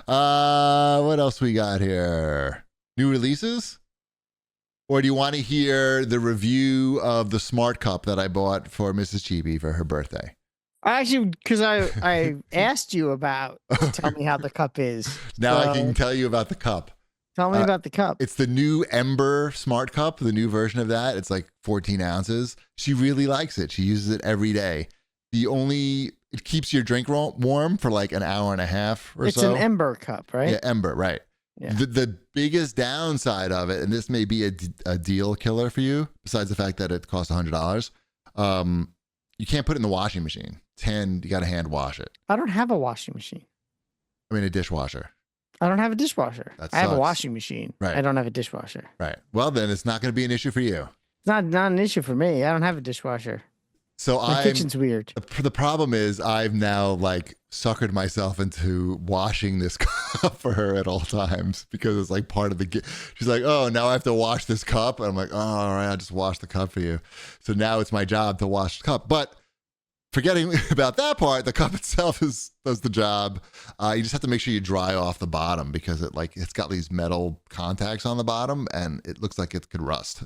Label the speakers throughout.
Speaker 1: What else we got here? New releases? Or do you want to hear the review of the Smartcup that I bought for Mrs. Chibi for her birthday?
Speaker 2: Actually, because I asked you about, tell me how the cup is.
Speaker 1: Now I can tell you about the cup.
Speaker 2: Tell me about the cup.
Speaker 1: It's the new Ember Smart Cup, the new version of that. It's like 14 ounces. She really likes it. She uses it every day. It keeps your drink warm for like an hour and a half or so.
Speaker 2: It's an Ember cup, right?
Speaker 1: Yeah, Ember, right.
Speaker 2: Yeah.
Speaker 1: The biggest downside of it, and this may be a deal killer for you, besides the fact that it costs $100, you can't put it in the washing machine. You got to hand wash it.
Speaker 2: I don't have a washing machine.
Speaker 1: I mean, a dishwasher.
Speaker 2: I don't have a dishwasher. I have a washing machine.
Speaker 1: Right.
Speaker 2: I don't have a dishwasher.
Speaker 1: Right. Well, then it's not going to be an issue for you.
Speaker 2: It's not an issue for me. I don't have a dishwasher.
Speaker 1: So
Speaker 2: my kitchen's weird.
Speaker 1: The problem is I've now like suckered myself into washing this cup for her at all times because it's like part of the. She's like, oh, now I have to wash this cup. And I'm like, oh, all right, I'll just wash the cup for you. So now it's my job to wash the cup. But forgetting about that part, the cup itself does the job. You just have to make sure you dry off the bottom because it's got these metal contacts on the bottom and it looks like it could rust.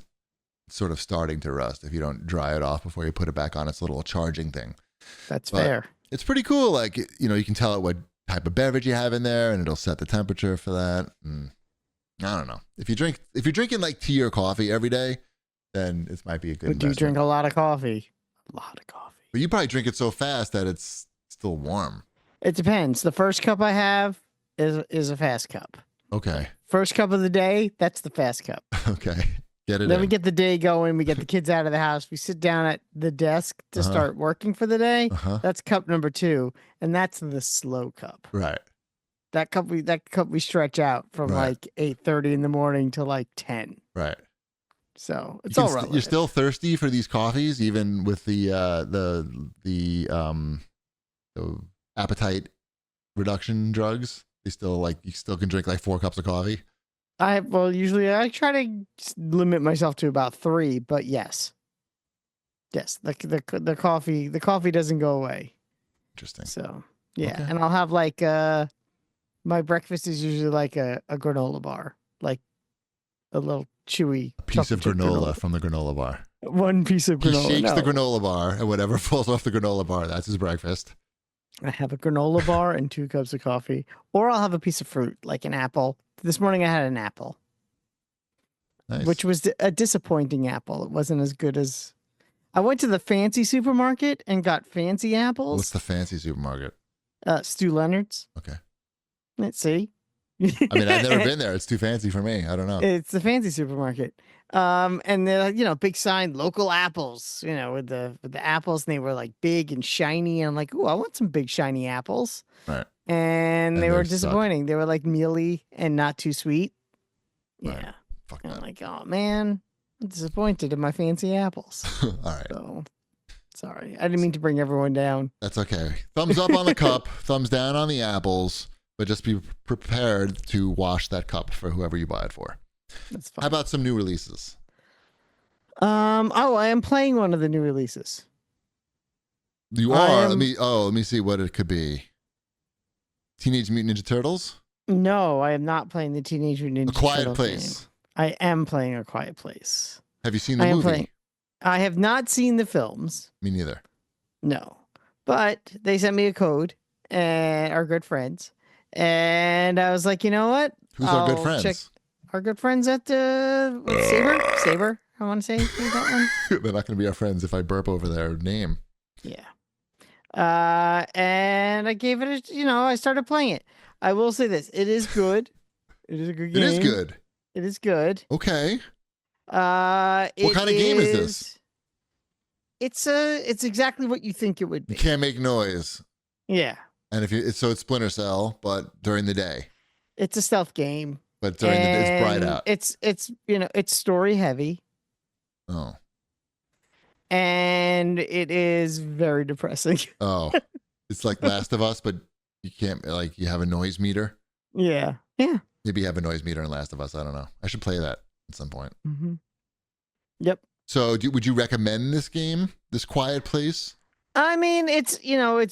Speaker 1: It's sort of starting to rust if you don't dry it off before you put it back on its little charging thing.
Speaker 2: That's fair.
Speaker 1: It's pretty cool. Like, you can tell it what type of beverage you have in there and it'll set the temperature for that. I don't know. If you're drinking like tea or coffee every day, then it might be a good investment.
Speaker 2: Do you drink a lot of coffee? A lot of coffee.
Speaker 1: But you probably drink it so fast that it's still warm.
Speaker 2: It depends. The first cup I have is a fast cup.
Speaker 1: Okay.
Speaker 2: First cup of the day, that's the fast cup.
Speaker 1: Okay. Get it
Speaker 2: Then
Speaker 1: in.
Speaker 2: we get the day going. We get the kids out of the house. We sit down at the desk to start working for the day. That's cup number 2. And that's the slow cup.
Speaker 1: Right.
Speaker 2: That cup we stretch out from like 8:30 in the morning to like 10.
Speaker 1: Right.
Speaker 2: So it's all relative.
Speaker 1: You're still thirsty for these coffees, even with the appetite reduction drugs. You still can drink like 4 cups of coffee.
Speaker 2: Usually I try to limit myself to about 3, but yes, the coffee doesn't go away.
Speaker 1: Interesting.
Speaker 2: So yeah, okay. And I'll have like my breakfast is usually like a granola bar, like a little chewy
Speaker 1: piece of granola from the granola bar.
Speaker 2: One piece of granola.
Speaker 1: He shakes the granola bar, and whatever falls off the granola bar, that's his breakfast.
Speaker 2: I have a granola bar and 2 cups of coffee, or I'll have a piece of fruit, like an apple. This morning I had an apple, nice. Which was a disappointing apple. It wasn't as good as. I went to the fancy supermarket and got fancy apples.
Speaker 1: What's the fancy supermarket?
Speaker 2: Stu Leonard's.
Speaker 1: Okay.
Speaker 2: Let's see.
Speaker 1: I mean, I've never been there. It's too fancy for me. I don't know.
Speaker 2: It's the fancy supermarket. And the big sign, local apples, with the apples, and they were like big and shiny. And I'm like, ooh, I want some big shiny apples.
Speaker 1: Right.
Speaker 2: And they were disappointing.
Speaker 1: Suck.
Speaker 2: They were like mealy and not too sweet.
Speaker 1: Right.
Speaker 2: Yeah.
Speaker 1: Fuck
Speaker 2: and
Speaker 1: that.
Speaker 2: I'm like, oh man, I'm disappointed in my fancy apples.
Speaker 1: All right.
Speaker 2: So sorry. I didn't mean to bring everyone down.
Speaker 1: That's okay. Thumbs up on the cup, thumbs down on the apples. But just be prepared to wash that cup for whoever you buy it for.
Speaker 2: That's fine.
Speaker 1: How about some new releases?
Speaker 2: I am playing one of the new releases.
Speaker 1: You are? Let me see what it could be. Teenage Mutant Ninja Turtles?
Speaker 2: No, I am not playing the Teenage Mutant Ninja Turtles.
Speaker 1: A Quiet Place.
Speaker 2: Game. I am playing A Quiet Place.
Speaker 1: Have you seen the movie?
Speaker 2: I have not seen the films.
Speaker 1: Me neither.
Speaker 2: No. But they sent me a code and our good friends. And I was like, you know what?
Speaker 1: Who's our good friends?
Speaker 2: Check our good friends at Saber. I want to say that one.
Speaker 1: They're not going to be our friends if I burp over their name.
Speaker 2: Yeah. And I gave it I started playing it. I will say this. It is good. It is a good game.
Speaker 1: It is good.
Speaker 2: It is good.
Speaker 1: Okay. What kind of game is this?
Speaker 2: It's exactly what you think it would be.
Speaker 1: You can't make noise.
Speaker 2: Yeah.
Speaker 1: And it's Splinter Cell, but during the day.
Speaker 2: It's a stealth game.
Speaker 1: But during the day, it's bright out.
Speaker 2: It's story heavy.
Speaker 1: Oh.
Speaker 2: And it is very depressing.
Speaker 1: Oh. It's like Last of Us, but you can't, you have a noise meter.
Speaker 2: Yeah. Yeah.
Speaker 1: Maybe you have a noise meter in Last of Us. I don't know. I should play that at some point.
Speaker 2: Mm-hmm. Yep.
Speaker 1: So would you recommend this game, this Quiet Place?
Speaker 2: I mean, it's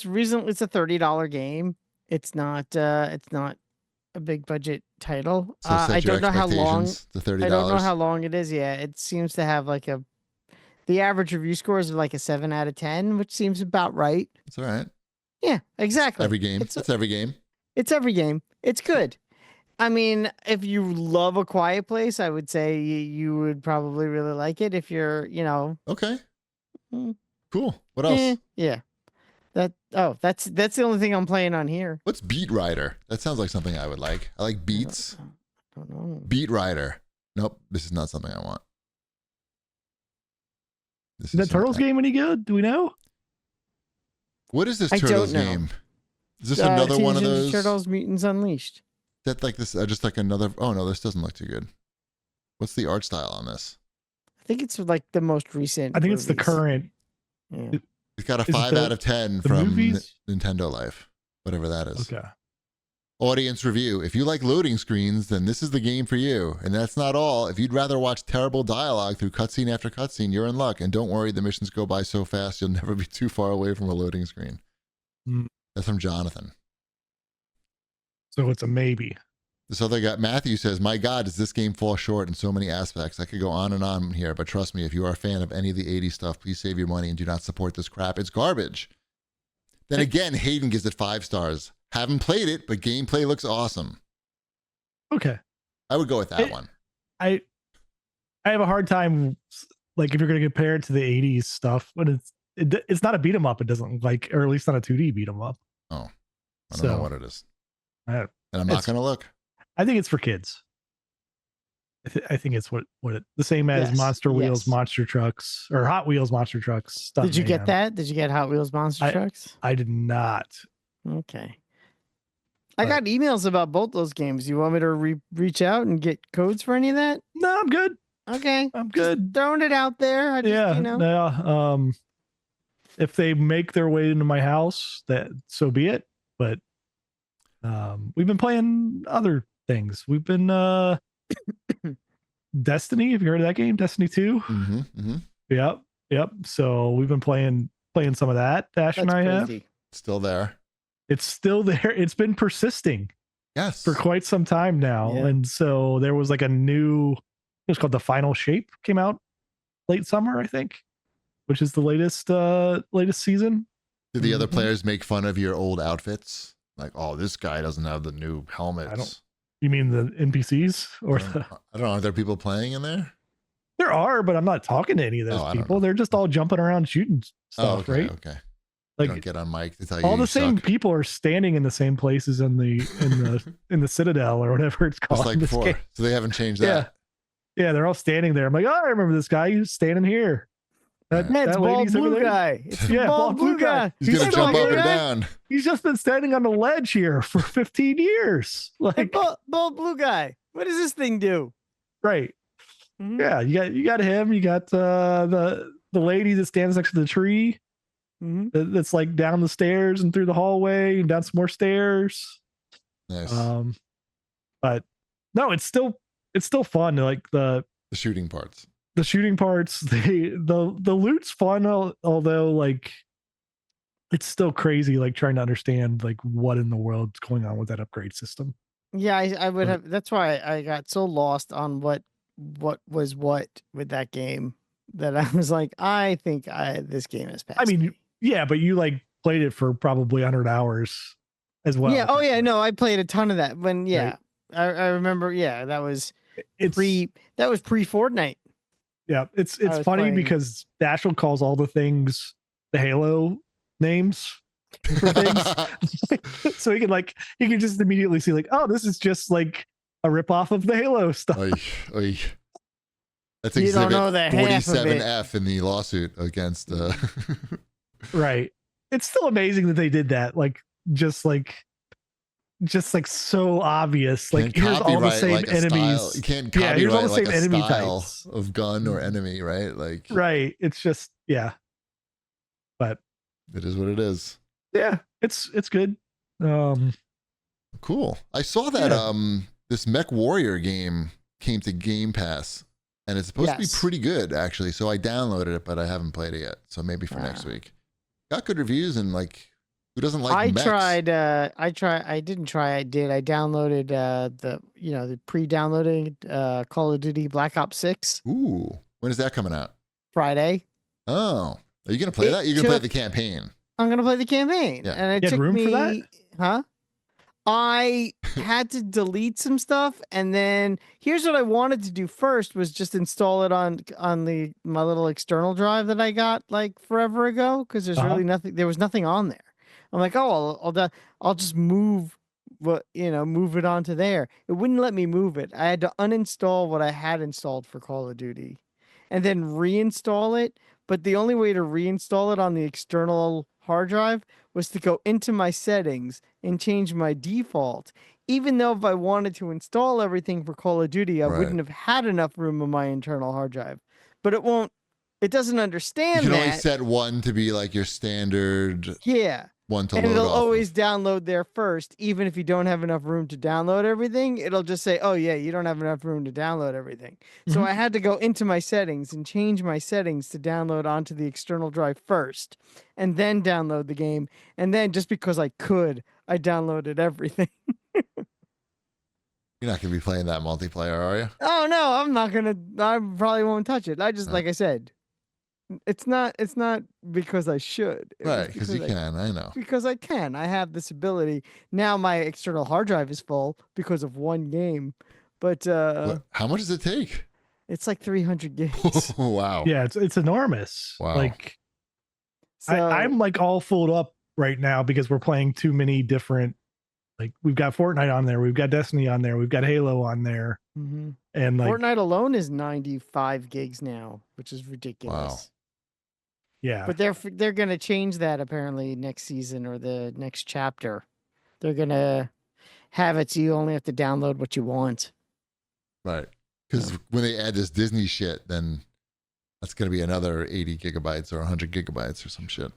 Speaker 2: reasonable. It's a $30 game. It's not a big budget title.
Speaker 1: So set
Speaker 2: I
Speaker 1: your
Speaker 2: don't know how long.
Speaker 1: expectations to $30.
Speaker 2: I don't know how long it is. Yeah, it seems to have like the average review scores are like a 7 out of 10, which seems about right.
Speaker 1: It's all right.
Speaker 2: Yeah, exactly.
Speaker 1: Every game. It's every game.
Speaker 2: It's every game. It's good. I mean, if you love A Quiet Place, I would say you would probably really like it. If you're,
Speaker 1: Okay.
Speaker 2: Mm.
Speaker 1: Cool. What else?
Speaker 2: Yeah. That's the only thing I'm playing on here.
Speaker 1: What's Beat Rider? That sounds like something I would like. I like beats.
Speaker 2: I don't know.
Speaker 1: Beat Rider. Nope, this is not something I want.
Speaker 3: Is that Turtles game any good? Do we know?
Speaker 1: What is this
Speaker 2: I
Speaker 1: Turtles
Speaker 2: don't know.
Speaker 1: game? Is this another one of those?
Speaker 2: Turtles Mutants Unleashed.
Speaker 1: That like this? Just like another? Oh no, this doesn't look too good. What's the art style on this?
Speaker 2: I think it's like the most recent.
Speaker 3: I think it's the current.
Speaker 2: Yeah.
Speaker 1: It's got a 5 out of 10 from Nintendo Life, whatever that is.
Speaker 3: Okay.
Speaker 1: Audience review. If you like loading screens, then this is the game for you. And that's not all. If you'd rather watch terrible dialogue through cutscene after cutscene, you're in luck. And don't worry, the missions go by so fast, you'll never be too far away from a loading screen. That's from Jonathan.
Speaker 3: So it's a maybe.
Speaker 1: This other guy, Matthew, says, my God, does this game fall short in so many aspects? I could go on and on here, but trust me, if you are a fan of any of the 80s stuff, please save your money and do not support this crap. It's garbage. Then again, Hayden gives it 5 stars. Haven't played it, but gameplay looks awesome.
Speaker 3: Okay.
Speaker 1: I would go with that one.
Speaker 3: I have a hard time, like, if you're going to compare it to the 80s stuff, but it's not a beat 'em up. It doesn't like, or at least not a 2D beat 'em up.
Speaker 1: Oh, I don't know what it is. And I'm not going to look.
Speaker 3: I think it's for kids. I think it's what the same as Monster Wheels, Monster Trucks, or Hot Wheels, Monster Trucks.
Speaker 2: Did you get that? Did you get Hot Wheels Monster Trucks?
Speaker 3: I did not.
Speaker 2: Okay. I got emails about both those games. You want me to reach out and get codes for any of that?
Speaker 3: No, I'm good.
Speaker 2: Okay.
Speaker 3: I'm good.
Speaker 2: Just throwing it out there.
Speaker 3: If they make their way into my house, so be it. But we've been playing other things. We've been Destiny. Have you heard of that game? Destiny 2?
Speaker 1: Mm-hmm.
Speaker 3: Yep. So we've been playing some of that. Dash and I have.
Speaker 1: Still there.
Speaker 3: It's still there. It's been persisting.
Speaker 1: Yes.
Speaker 3: For quite some time now. Yeah. And so there was like a new, it was called The Final Shape, came out late summer, I think, which is the latest season.
Speaker 1: Did the other players make fun of your old outfits? Like, oh, this guy doesn't have the new helmets.
Speaker 3: You mean the NPCs? Or
Speaker 1: I don't know. Are there people playing in there?
Speaker 3: There are, but I'm not talking to any of those people. They're just all jumping around shooting stuff, right?
Speaker 1: Okay.
Speaker 3: Like,
Speaker 1: you don't get on mic to tell you
Speaker 3: all the
Speaker 1: you
Speaker 3: same
Speaker 1: suck.
Speaker 3: people are standing in the same places in the Citadel or whatever it's called.
Speaker 1: Just like before. Game. So they haven't changed that.
Speaker 3: Yeah, they're all standing there. I'm like, oh, I remember this guy. He's standing here.
Speaker 2: That's bald blue guy. It's bald blue guy.
Speaker 1: He's gonna jump up and down.
Speaker 3: He's just been standing on the ledge here for 15 years. Like,
Speaker 2: bald blue guy. What does this thing do?
Speaker 3: Right. Mm-hmm. Yeah, you got him. You got the lady that stands next to the tree. Mm-hmm. That's like down the stairs and through the hallway and down some more stairs.
Speaker 1: Nice.
Speaker 3: But no, it's still fun. Like the
Speaker 1: shooting parts.
Speaker 3: The shooting parts, the loot's fun, although like it's still crazy, like trying to understand like what in the world's going on with that upgrade system.
Speaker 2: Yeah, I would have. That's why I got so lost on what was what with that game that I was like, I think this game is past.
Speaker 3: I mean, yeah, but you like played it for probably 100 hours as well.
Speaker 2: Yeah. Oh yeah. No, I played a ton of that. When right? I remember. Yeah, that was pre Fortnite.
Speaker 3: Yeah, it's funny because Dashel calls all the things the Halo names for things. So he can just immediately see like, oh, this is just like a ripoff of the Halo stuff.
Speaker 1: Oy. That's exhibit 47F in the lawsuit against
Speaker 3: Right. It's still amazing that they did that. Like just so obvious. Like here's all the same enemies.
Speaker 1: You can't copyright
Speaker 3: here's all the same
Speaker 1: like a
Speaker 3: enemy
Speaker 1: style
Speaker 3: types
Speaker 1: of gun or enemy, right? Like
Speaker 3: right. It's just but
Speaker 1: it is what it is.
Speaker 3: Yeah, it's good.
Speaker 1: Cool. I saw that this Mech Warrior game came to Game Pass, and it's supposed to be pretty good actually. So I downloaded it, but I haven't played it yet. So maybe for next week. Got good reviews and like Who doesn't like
Speaker 2: I
Speaker 1: mechs?
Speaker 2: tried. I didn't try. I did. I downloaded the pre-downloading Call of Duty Black Ops 6
Speaker 1: Ooh, when is that coming out?
Speaker 2: Friday.
Speaker 1: Oh, are you gonna play that? You're gonna play the campaign.
Speaker 2: I'm gonna play the campaign,
Speaker 1: Yeah.
Speaker 2: and it
Speaker 3: You had
Speaker 2: took
Speaker 3: room
Speaker 2: me.
Speaker 3: for that?
Speaker 2: Huh? I had to delete some stuff, and then here's what I wanted to do first was just install it on my little external drive that I got like forever ago, because there's really nothing. There was nothing on there. I'm like, oh, I'll just move move it onto there. It wouldn't let me move it. I had to uninstall what I had installed for Call of Duty, and then reinstall it. But the only way to reinstall it on the external hard drive was to go into my settings and change my default. Even though if I wanted to install everything for Call of Duty, I wouldn't have had enough room on my internal hard drive. But it doesn't understand that.
Speaker 1: You can only set one to be like your standard.
Speaker 2: Yeah.
Speaker 1: One to
Speaker 2: and
Speaker 1: load
Speaker 2: it'll
Speaker 1: off
Speaker 2: always
Speaker 1: of.
Speaker 2: download there first, even if you don't have enough room to download everything. It'll just say, oh yeah, you don't have enough room to download everything. So I had to go into my settings and change my settings to download onto the external drive first, and then download the game. And then just because I could, I downloaded everything.
Speaker 1: You're not gonna be playing that multiplayer, are you?
Speaker 2: Oh no, I'm not gonna. I probably won't touch it. I just like I said, it's not because I should.
Speaker 1: Right, because you can. I know.
Speaker 2: Because I can. I have this ability. Now my external hard drive is full because of one game. But
Speaker 1: how much does it take?
Speaker 2: It's like 300 gigs.
Speaker 1: Wow.
Speaker 3: Yeah, it's enormous.
Speaker 1: Wow.
Speaker 3: Like
Speaker 2: So,
Speaker 3: I'm like all filled up right now because we're playing too many different. Like we've got Fortnite on there, we've got Destiny on there, we've got Halo on there, and like
Speaker 2: Fortnite alone is 95 gigs now, which is ridiculous.
Speaker 1: Wow.
Speaker 3: Yeah,
Speaker 2: but they're gonna change that apparently next season or the next chapter. They're gonna have it so you only have to download what you want.
Speaker 1: Right, because when they add this Disney shit, then that's gonna be another 80 gigabytes or 100 gigabytes or some shit.